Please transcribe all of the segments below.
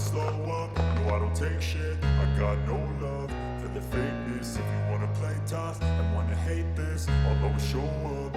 slow up, no I don't take shit. I got no love for the fakeness. If you wanna play tough and wanna hate this, I'll always show up.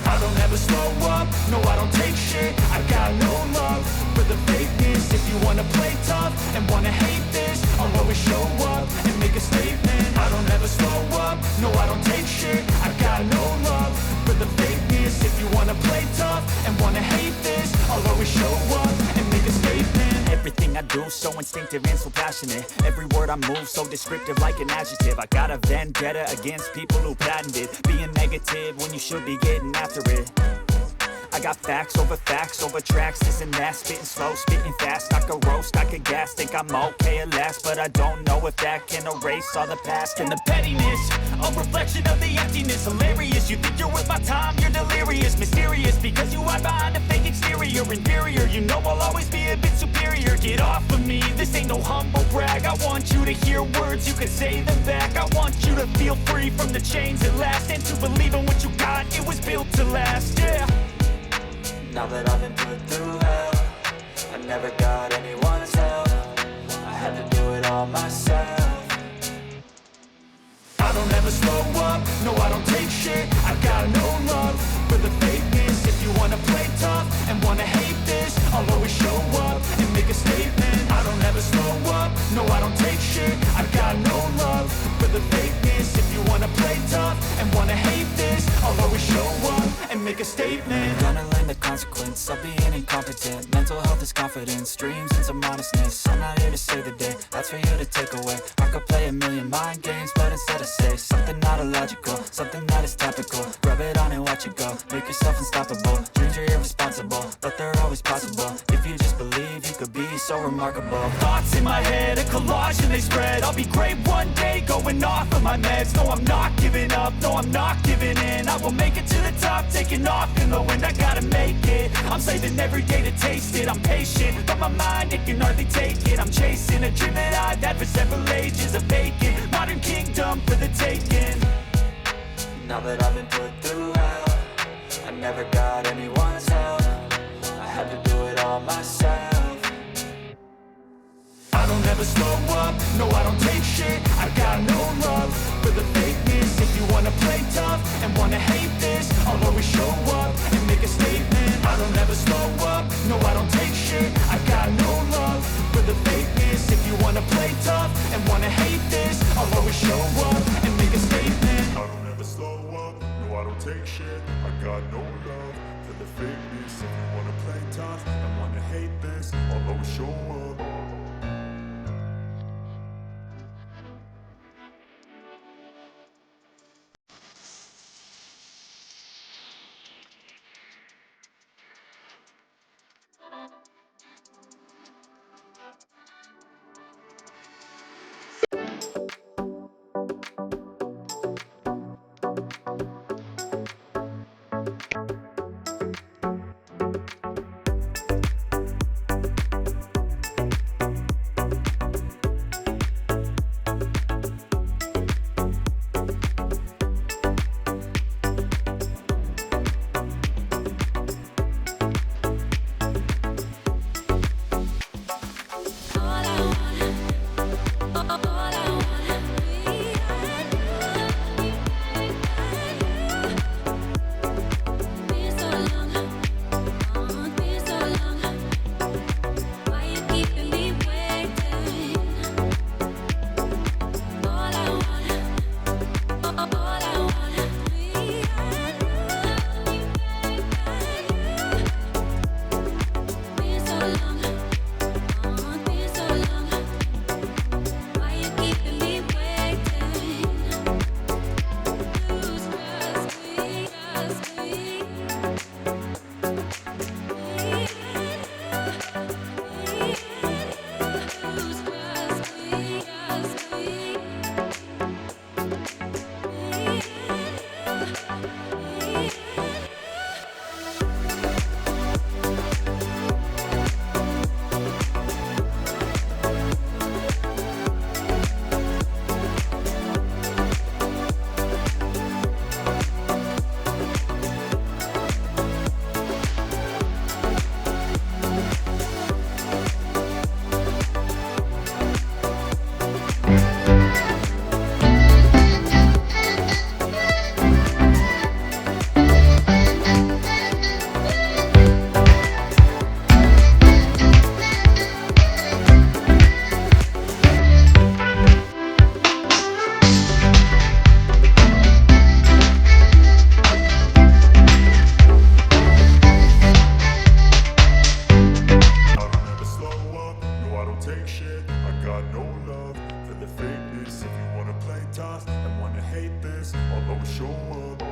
I don't ever slow up, no I don't take shit. I got no love for the fakeness. If you wanna play tough and wanna hate this, I'll always show up and make a statement. I don't ever slow up, no I don't take shit. I got no love for the fakeness. If you wanna play tough and wanna hate this, I'll always show up and make a statement. Everything I do so instinctive and so passionate. Every word I move so descriptive like an adjective. I got a vendetta against people who patented being negative when you should be getting after it. I got facts over tracks, this and that. Spitting slow, spitting fast, I could roast, I could gas. Think I'm okay at last, but I don't know if that can erase all the past. And the pettiness, a reflection of the emptiness. Hilarious, you think you're worth my time, you're delirious. Mysterious, because you hide behind a fake exterior. Inferior, you know I'll always be a bit superior. Get off of me, this ain't no humble brag. I want you to hear words, you can say them back. I want you to feel free from the chains at last, and to believe in what you got, it was built to last, yeah. Now that I've been put through hell, I never got anyone's help. I had to do it all myself. I don't ever slow up, no I don't take shit. I got no love for the fakeness. If you wanna play tough and wanna hate this, I'll always show up and make a statement. I don't ever slow up, no I don't take shit. I got no love for the fakeness. If you wanna play tough and wanna hate this, I'll always show up and make a statement. Gonna learn the consequence of being incompetent. Mental health is confidence, dreams and some honestness. I'm not here to save the day, that's for you to take away. I could play a million mind games, but instead I say something not illogical, something that is topical. Rub it on and watch it go, make yourself unstoppable. Dreams are irresponsible, but they're always possible. If you just believe, you could be so remarkable. Thoughts in my head, a collage and they spread. I'll be great one day, going off of my meds. No, I'm not giving up, no, I'm not giving in. I will make it to the top, taking off in the wind. I gotta make it, I'm saving every day to taste it. I'm patient, but my mind, it can hardly take it. I'm chasing a dream that I've had for several ages. A vacant, modern kingdom for the taking. Now that I've been put through hell, I never got anyone's help. I had to do it all myself. I don't ever slow up, no I don't take shit. I got no love for the fakeness. If you wanna play tough and wanna hate this, I'll always show up and make a statement. I don't ever slow up, no I don't take shit. I got no love for the fakeness. If you wanna play tough and wanna hate this, I'll always show up and make a statement. I don't ever slow up, no I don't take shit. I got no love for the fakeness. If you wanna play tough and wanna hate this, I'll always show up. show up.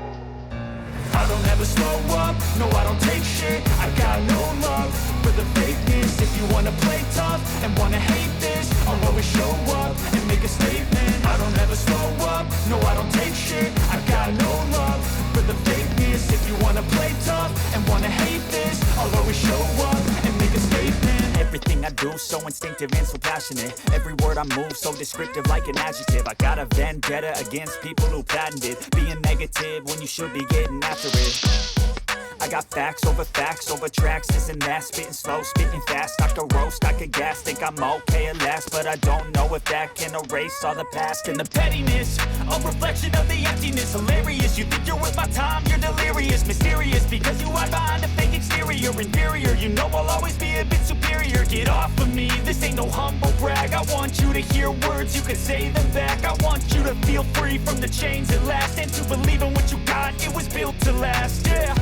I don't ever slow up, no I don't take shit. I got no love for the fakeness. If you wanna play tough and wanna hate this, I'll always show up and make a statement. I don't ever slow up, no I don't take shit. I got no love for the fakeness. If you wanna play tough and wanna hate this, I'll always show up and make a statement. Everything I do so instinctive and so passionate. Every word I move so descriptive like an adjective. I got a vendetta against people who patented being negative when you should be getting after it. I got facts over tracks, this and that. Spitting slow, spitting fast. I could roast, I could gas. Think I'm okay at last, but I don't know if that can erase all the past. And the pettiness, a reflection of the emptiness. Hilarious, you think you're worth my time, you're delirious. Mysterious, because you hide behind a fake exterior. Inferior, you know I'll always be a bit superior. Get off of me, this ain't no humble brag. I want you to hear words, you can say them back. I want you to feel free from the chains at last, and to believe in what you got, it was built to last, yeah.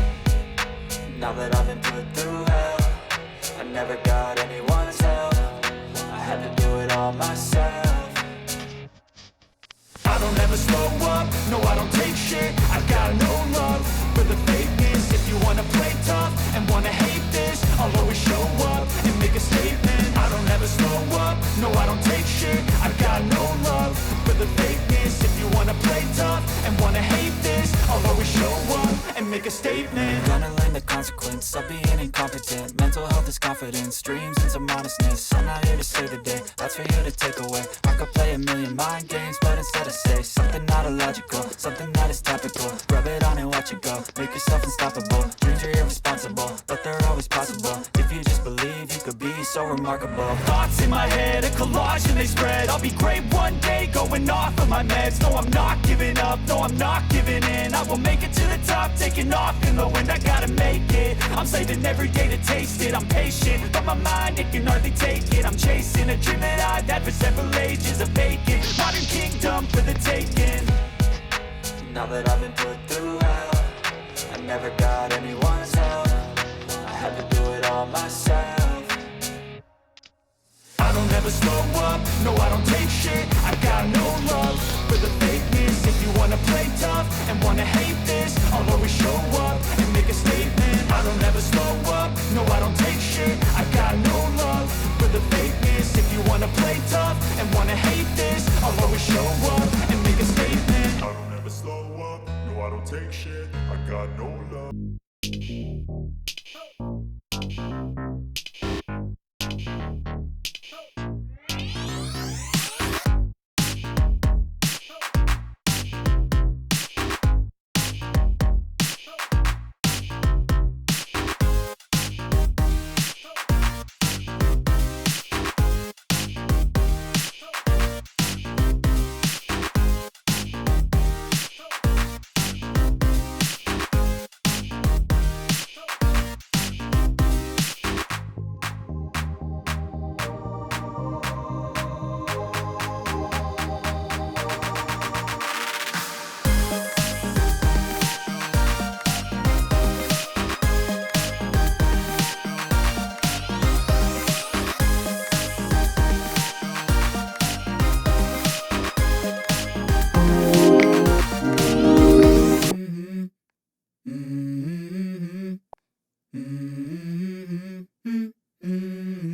Now that I've been put through hell, I never got anyone's help. I had to do it all myself. I don't ever slow up, no I don't take shit. I got no love for the fakeness. If you wanna play tough and wanna hate this, I'll always show up and make a statement. I don't ever slow up, no I don't take shit. I got no love for the fakeness. If you wanna play tough and wanna hate this, I'll always show up and make a statement. Gonna learn the consequence of being incompetent. Mental health is confidence, dreams and some honestness. I'm not here to save the day, that's for you to take away. I could play a million mind games, but instead I say something not illogical, something that is topical. Rub it on and watch it go, make yourself unstoppable. Dreams are irresponsible, but they're always possible. If you just believe, you could be so remarkable. Thoughts in my head, a collage and they spread. I'll be great one day, going off of my meds. No, I'm not giving up, no, I'm not giving in. I will make it to the top, taking off in the wind. I gotta make it, I'm saving every day to taste it. I'm patient, but my mind, it can hardly take it. I'm chasing a dream that I've had for several ages. A vacant, modern kingdom for the taking. Now that I've been put through hell, I never got anyone's help. I had to do it all myself. I don't ever slow up, no I don't take shit. I got no love for the fakeness. If you wanna play tough and wanna hate this, I'll always show up and make a statement. I don't ever slow up, no I don't take shit. I got no love for the fakeness. If you wanna play tough and wanna hate this, I'll always show up and make a statement. I don't ever slow up, no I don't take shit. I got no love.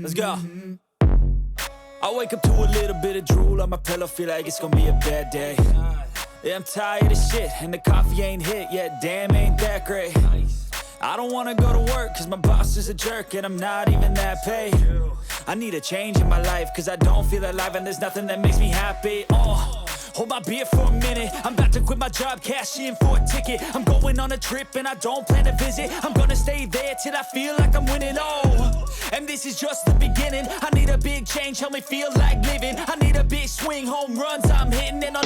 Let's go. I wake up to a little bit of drool on my pillow, feel like it's gonna be a bad day. Yeah, I'm tired of shit, and the coffee ain't hit yet, damn, ain't that great. I don't wanna go to work, cause my boss is a jerk, and I'm not even that paid. I need a change in my life, cause I don't feel alive, and there's nothing that makes me happy. Hold my beer for a minute, I'm about to quit my job, cash in for a ticket. I'm going on a trip and I don't plan to visit. I'm gonna stay there till I feel like I'm winning, and this is just the beginning. I need a big change, help me feel like living. I need a big swing, home runs I'm hitting, and I'll